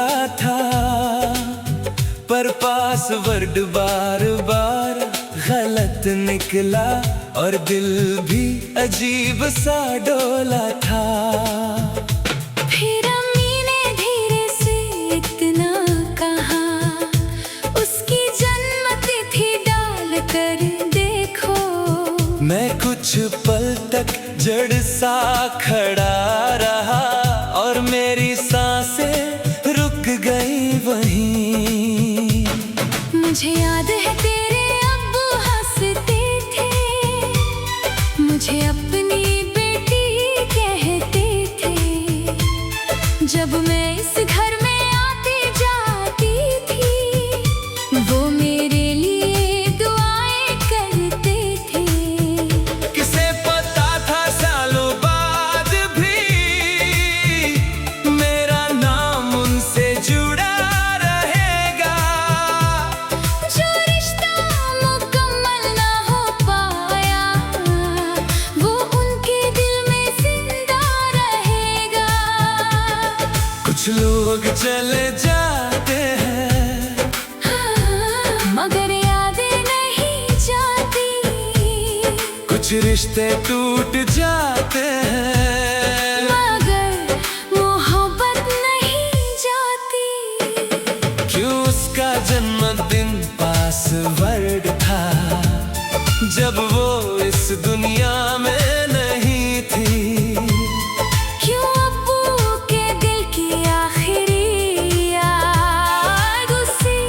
खुला था, पर पासवर्ड बार बार गलत निकला और दिल भी अजीब सा डोला था। फिर अम्मी ने धीरे से इतना कहा, उसकी जन्मतिथि डाल कर देखो। मैं कुछ पल तक जड़ सा खड़ा रहा और मेरी सांसें रुक गई वहीं। मुझे याद है तेरे अब्बू हंसते थे, मुझे अपनी बेटी कहते थे। जब मैं इस घर में आती जाती थी, वो मेरे लिए दुआएं करते थे। किसे पता था सालों बाद भी मेरा नाम उनसे जुड़ा रहेगा। जो रिश्ता मुकम्मल ना हो पाया, वो उनके दिल में जिंदा रहेगा। कुछ लोग चले जाते हैं, मगर यादें नहीं जाती। कुछ रिश्ते टूट जाते हैं, मगर मोहब्बत नहीं जाती। क्यों उसका जन्मदिन पासवर्ड था, जब वो इस दुनिया में नहीं थी। क्यों अब्बू के दिल की आखिरी याद उसी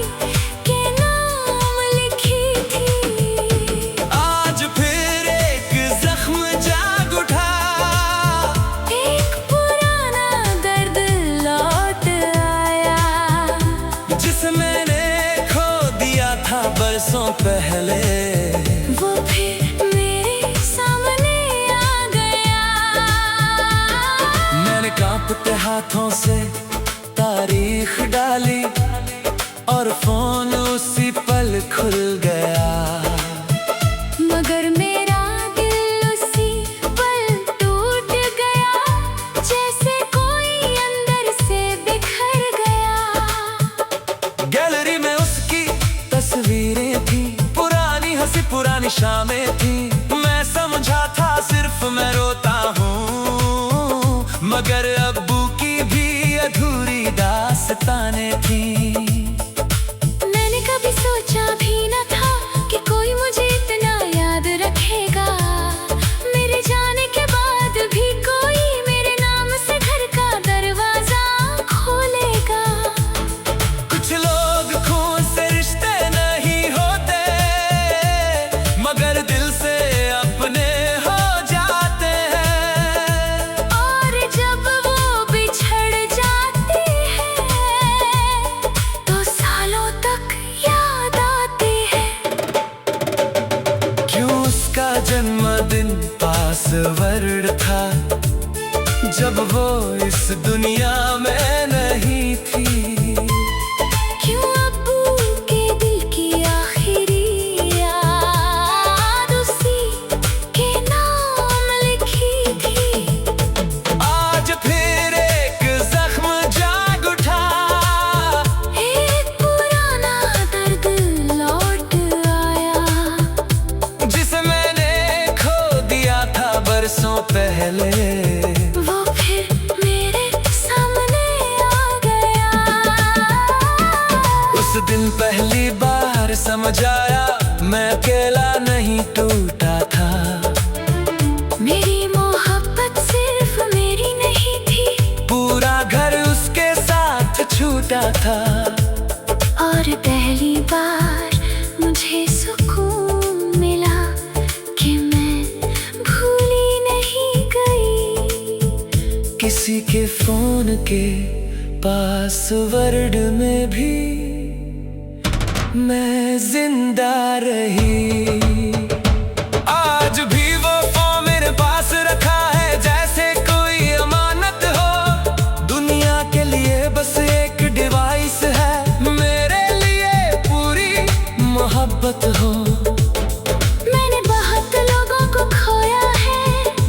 के नाम लिखी थी। आज फिर एक जख्म जाग उठा, एक पुराना दर्द लौट आया, जिसे मैंने खो दिया था बरसों पहले। वो फिर मेरे सामने आ गया। मैंने कांपते हाथों से तारीख डाली और फोन उसी पल खुल गया। मगर मेरा दिल उसी पल टूट गया, जैसे कोई अंदर से बिखर गया। गैलरी में उसकी तस्वीरें थी, पुरानी हंसी पुरानी शामें थी। मैं समझा था सिर्फ मैं रोता हूँ, मगर अब्बू की भी अधूरी दास्तानें थी। मैंने कभी सोचा भी न था कि कोई मुझे इतना याद रखेगा। मेरे जाने के बाद भी कोई मेरे नाम से घर का दरवाजा खोलेगा। कुछ लोग खून से रिश्ते नहीं होते, मगर दिल से अपने हो जाते हैं। और जब वो बिछड़ जाते हैं, तो सालों तक याद आते हैं। क्यों उसका जन्मदिन पासवर्ड था, जब वो इस दुनिया में नहीं थी। क्यों अब्बू के दिल की आखिरी याद उसी के नाम लिखी थी। आज फिर एक जख्म जाग उठा, एक पुराना दर्द लौट आया, जिसे मैंने खो दिया था बरसों पहले। वो फिर मेरे सामने आ गया। उस दिन पहली बार समझ आया, मैं अकेला नहीं टूटा था। मेरी मोहब्बत सिर्फ मेरी नहीं थी, पूरा घर उसके साथ छूटा था। और पहली बार मुझे सुकून मिला कि मैं भूली नहीं गई। किसी के फोन के पासवर्ड में भी मैं जिंदा रही। आज भी वो फोन मेरे पास रखा है, जैसे कोई अमानत हो। दुनिया के लिए बस एक डिवाइस है, मेरे लिए पूरी मोहब्बत हो। मैंने बहुत लोगों को खोया है,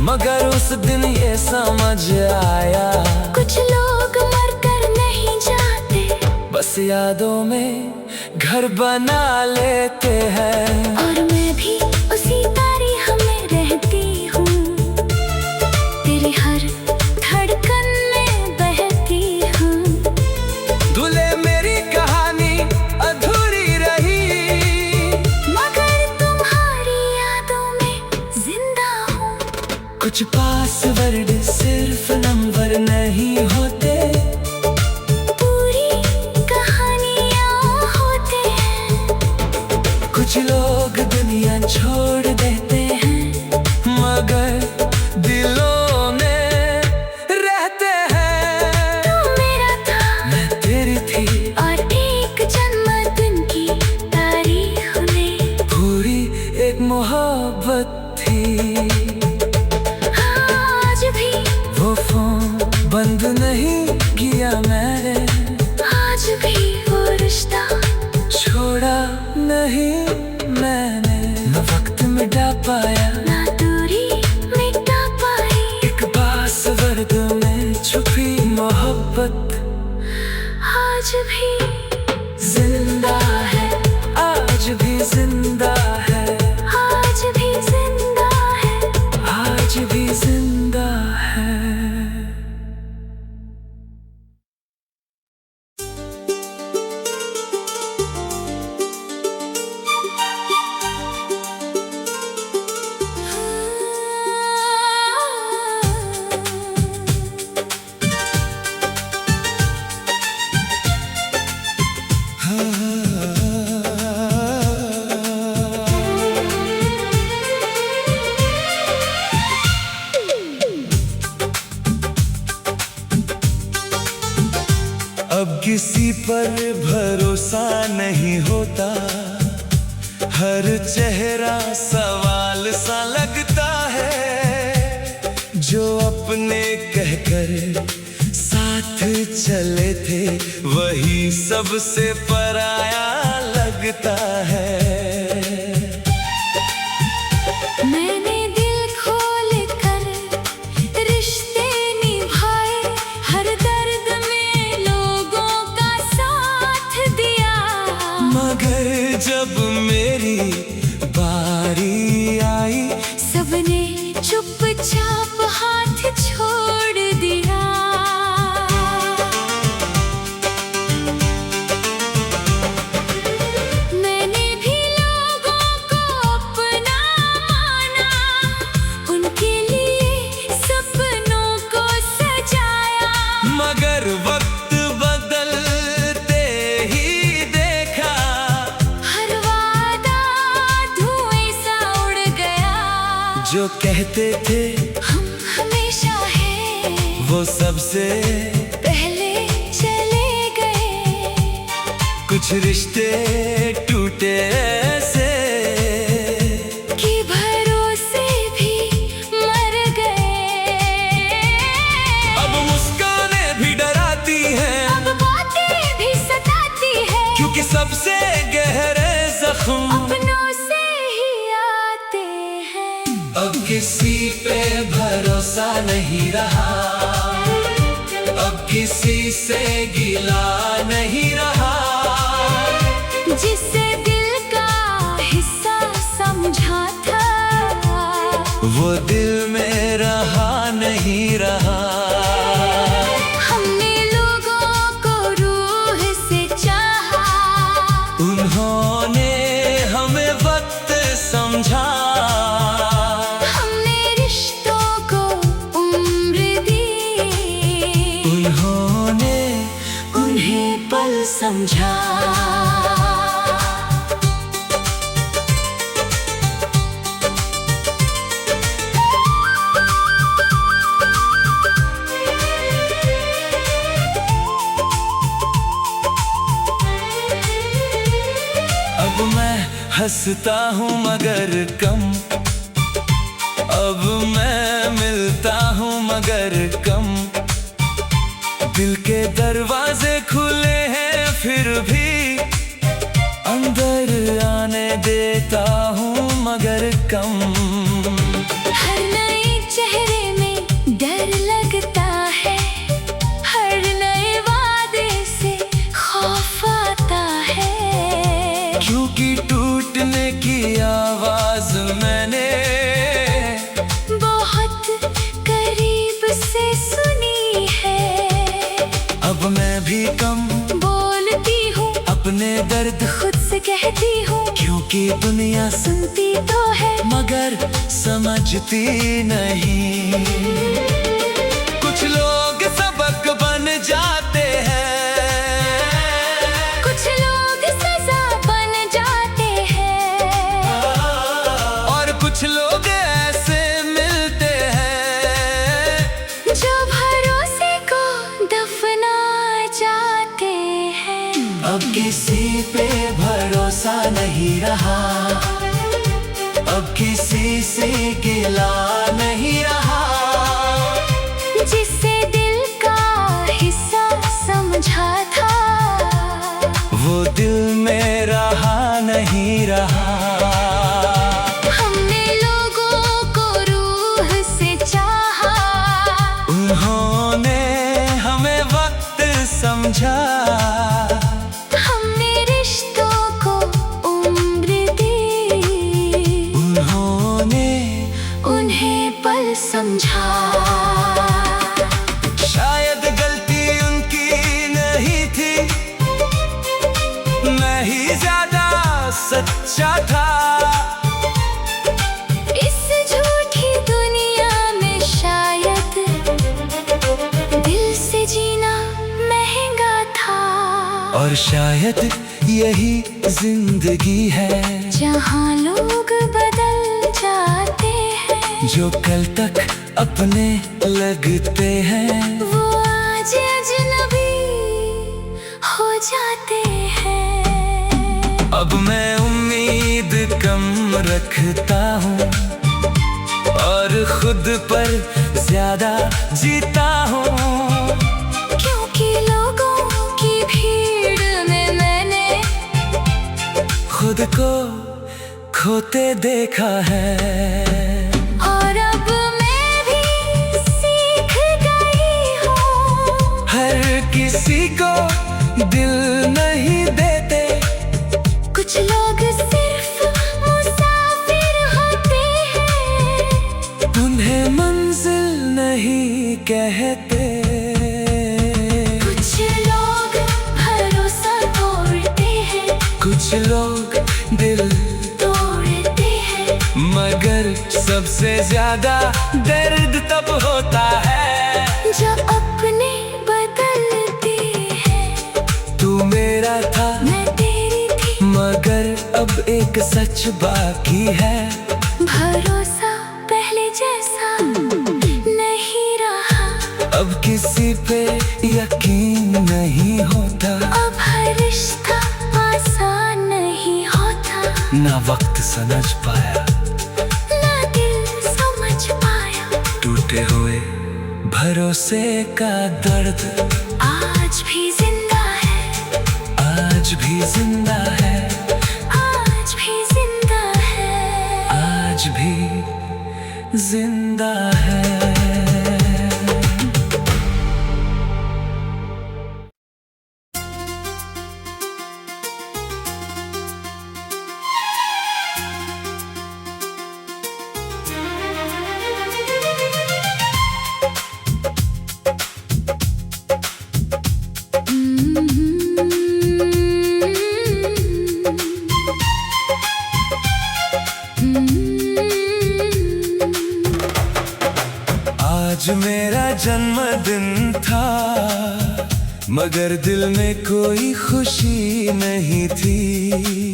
मगर उस दिन ये समझ आया, कुछ लोग मर कर नहीं जाते, यादों में घर बना लेते हैं। और मैं भी उसी तारीख में रहती हूँ, तेरी हर धड़कन में बहती हूँ। दूल्हे मेरी कहानी अधूरी रही, मगर तुम्हारी यादों में जिंदा हूँ। कुछ पासवर्ड सिर्फ नंबर नहीं होते, कुछ लोग दुनिया छोड़ देते हैं, मगर दिलों में रहते हैं। तू मेरा था, मैं तेरी थी, और एक जन्मदिन की तारीख में पूरी एक मोहब्बत थी। आज भी वो फोन बंद नहीं किया मैंने, आज भी वो रिश्ता छोड़ा नहीं मैंने। न वक्त मिटा पाया, ना दूरी मिटा पाई, एक पासवर्ड में छुपी मोहब्बत आज भी जिंदा है, आज भी जिंदा है, आज भी जिंदा है। आज भी जिंदा है। अब किसी पर भरोसा नहीं होता, हर चेहरा सवाल सा लगता है। जो अपने कहकर साथ चले थे, वही सबसे पराया लगता है। मैंने दिल खोल कर रिश्ते निभाए, हर दर्द में लोगों का साथ दिया, मगर जब मेरी बारी आई, सबने चुपचाप हाथ छोड़ दिया। मैंने भी लोगों को अपना माना, उनके लिए सपनों को सजाया, मगर वक्त बदलते ही देखा, हर वादा धुएं सा उड़ गया। जो कहते थे हम हमेशा हैं, वो सबसे पहले चले गए। कुछ रिश्ते टूटे ऐसे कि भरोसे भी मर गए। अब मुस्कानें भी डराती हैं, अब बातें भी सताती है, क्योंकि सबसे गहरे जख्म अपनों से ही आते हैं। अब किसी पे भरोसा नहीं रहा, अब किसी से गिला नहीं रहा। जिसे दिल का हिस्सा समझा था, वो दिल में रहा नहीं रहा। हमने लोगों को रूह से चाहा, उन्होंने हमें वक्त समझा, हमने रिश्तों को उम्र दी, उन्होंने उन्हें पल समझा। अब मैं हंसता हूँ मगर कम, अब मैं मिलता हूँ मगर कम। दिल के दरवाजे खुले हैं फिर भी, अंदर आने देता हूँ मगर कम। हर नए चेहरे में डर लगता है, हर नए वादे से खौफ आवाज मैंने बहुत करीब से सुनी है। अब मैं भी कम बोलती हूँ, अपने दर्द खुद से कहती हूँ, क्योंकि दुनिया सुनती तो है मगर समझती नहीं। कुछ लोग सबक बन जाते हैं, कुछ लोग सजा बन जाते हैं, और कुछ लोग ऐसे मिलते हैं जो भरोसे को दफना जाते हैं। अब किसी पे भरोसा नहीं रहा, अब किसी से गिला नहीं रहा। जिससे दिल का हिस्सा समझा था, वो दिल में रहा नहीं रहा। हमने लोगों को रूह से चाहा, उन्होंने हमें वक्त समझा। हमने रिश्तों को उम्र दी, उन्होंने उन्हें पल समझा। शायद गलती उनकी नहीं थी, मैं ही ज्यादा सच्चा था। इस झूठी दुनिया में शायद दिल से जीना महंगा था। और शायद यही जिंदगी है, जहाँ लोग बदल जाते हैं, जो कल तक अपने लगते हैं, वो आज अजनबी हो जाते हैं। अब मैं उम्मीद कम रखता हूँ और खुद पर ज्यादा जीता हूँ। क्योंकि लोगों की भीड़ में मैंने खुद को खोते देखा है। और अब मैं भी सीख गई हूँ, हर किसी को दिल नहीं देते, कुछ लोग सिर्फ मुसाफिर होते हैं, उन्हें मंजिल नहीं कहते। कुछ लोग भरोसा तोड़ते हैं, कुछ लोग दिल तोड़ते हैं, मगर सबसे ज्यादा दर्द तब होता है जो अपने बदलते हैं। तू मेरा था मैं तेरी थी, मगर अब एक सच बाकी है। भरोसा पहले जैसा नहीं रहा, अब किसी पे यकीन नहीं होता, अब हर रिश्ता आसान नहीं होता, ना वक्त समझ पाया, ना दिल समझ पाया। टूटे हुए भरोसे का दर्द आज भी जिंदा है, आज भी जिंदा है, आज भी जिंदा है, आज भी जिंदा है। आज मेरा जन्मदिन था, मगर दिल में कोई खुशी नहीं थी।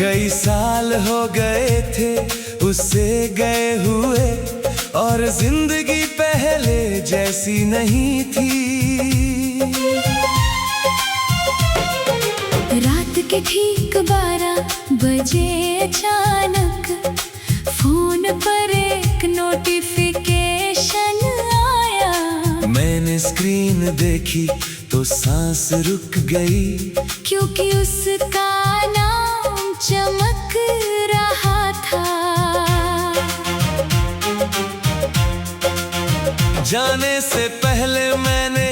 कई साल हो गए थे उससे गए हुए, और जिंदगी पहले जैसी नहीं थी। रात के ठीक 12 बजे अचानक फोन पर एक नोटिफिकेशन आया। मैंने स्क्रीन देखी तो सांस रुक गई, क्योंकि उसका नाम चमक रहा था। जाने से पहले मैंने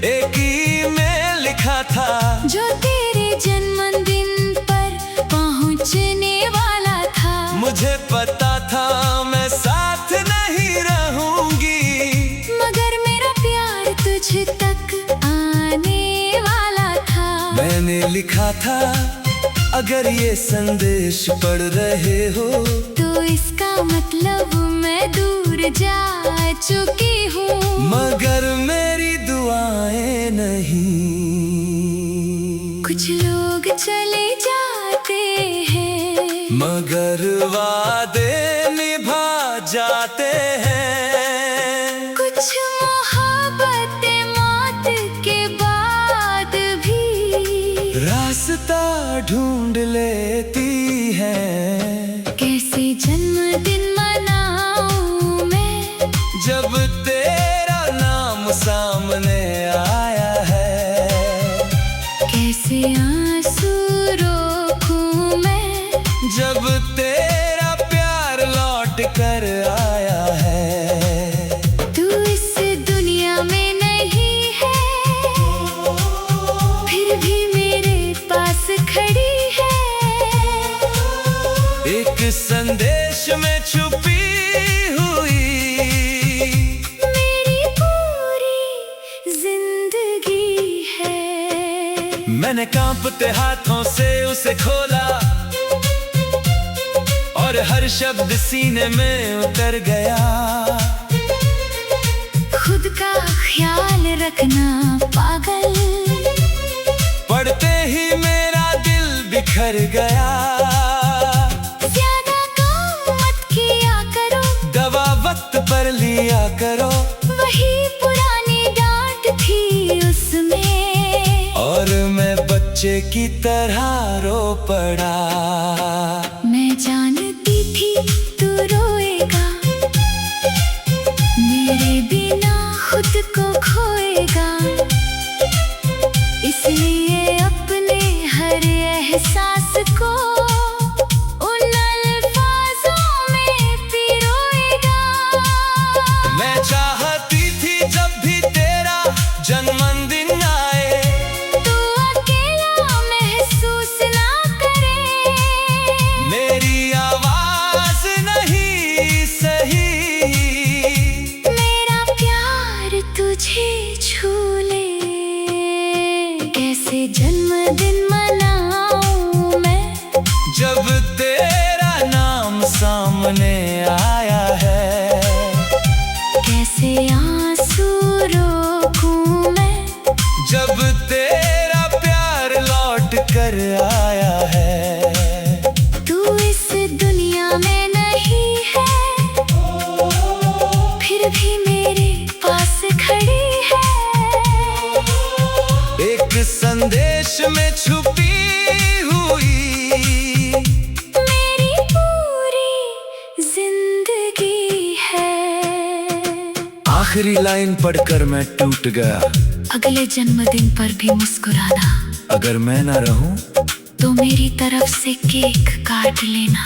एक ईमेल लिखा था, जो तेरे जन्मदिन पर पहुंचने वाला मैंने लिखा था, अगर ये संदेश पढ़ रहे हो तो इसका मतलब मैं दूर जा चुकी हूँ। मगर मेरी दुआएं नहीं। कुछ लोग चले जाते हैं, मगर वादे निभा जाते हैं। कुछ मोहब्बतें मौत के बाद भी रास्ता ढूंढ लेती है। कैसे जन्मदिन मनाऊं मैं, जब तेरा नाम सामने आया है। कैसे आंसू रोकूं मैं, जब तेरा प्यार लौट कर आया है। तू इस दुनिया में नहीं है, फिर भी मेरे पास खड़ी है। एक संदेश में छुपी हुई मेरी पूरी जिंदगी है। मैंने कांपते हाथों से उसे खोला और हर शब्द सीने में उतर गया। खुद का ख्याल रखना पागल, पढ़ते ही मेरा दिल बिखर गया। ज्यादा काम मत किया करो, दवा वक्त पर लिया करो। वही पुरानी डांट थी उसमें, और मैं बच्चे की तरह रो पड़ा। मैं जानती थी तू रोएगा, मेरे बिना खुद को खोएगा। इसलिए अपने हर एहसास को उन अल्फाजों में पिरोएगा। मैं चाहती थी जब भी तेरा जन्मदिन आए, तू अकेला महसूस ना करे। मेरी आवाज नहीं सही, मेरा प्यार तुझे छू ले। कैसे जन्मदिन मनाऊं मैं, जब तेरा नाम सामने आया है। कैसे आंसू रोकूं मैं, जब तेरा प्यार लौट कर आया है। तू इस दुनिया में नहीं है, फिर भी मेरे पास खड़ी है। एक संदेश में छुपी हुई मेरी पूरी जिंदगी है। आखिरी लाइन पढ़कर मैं टूट गया। अगले जन्मदिन पर भी मुस्कुराना, अगर मैं ना रहूं तो मेरी तरफ से केक काट लेना।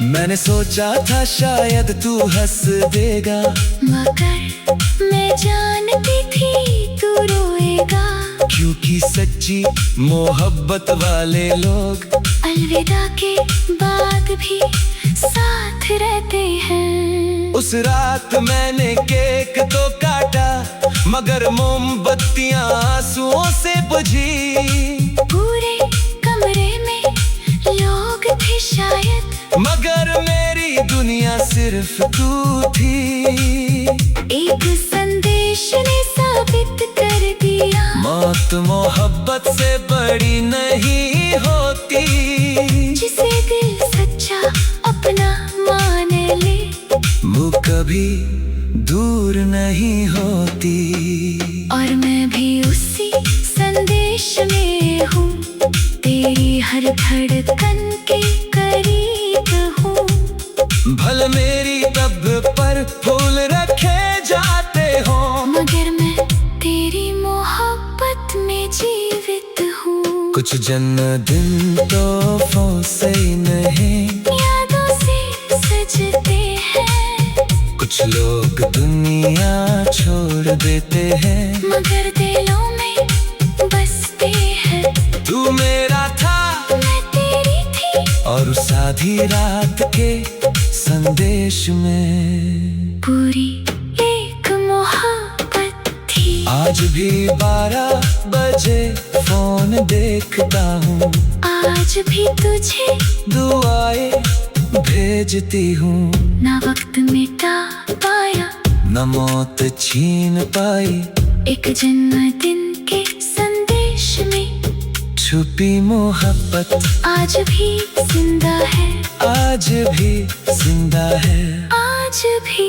मैंने सोचा था शायद तू हंस देगा, मगर मैं जानती थी तू रोएगा। क्योंकि सच्ची मोहब्बत वाले लोग अलविदा के बाद भी साथ रहते हैं। उस रात मैंने केक तो काटा, मगर मोमबत्तियां आंसुओं से बुझी। पूरे कमरे में लोग थे शायद, मगर मेरी दुनिया सिर्फ तू थी। एक संदेश ने साबित कर दिया, मौत मोहब्बत से बड़ी नहीं होती। जिसे दिल सच्चा अपना मान ले, वो कभी दूर नहीं होती। और मैं भी उसी संदेश में हूँ, तेरी हर धड़कन के करीब हूँ। भले मेरी तब पर फूल रखे जाते हो, मगर मैं तेरी मोहब्बत में जीवित हूँ। कुछ जन्मदिन तोहफों से नहीं, यादों से सजते हैं। कुछ लोग दुनिया छोड़ देते हैं, मगर दिलों में बसते हैं। तू मेरा था, मैं तेरी थी, और उस आधी रात के संदेश में पूरी एक मोहब्बत थी। आज भी 12 बजे फोन देखता हूँ, आज भी तुझे दुआएं भेजती हूँ। ना वक्त मिटा पाया, न मौत छीन पाई, एक जन्मदिन के संदेश में छुपी मोहब्बत आज भी जिंदा है, आज भी जिंदा है। आज भी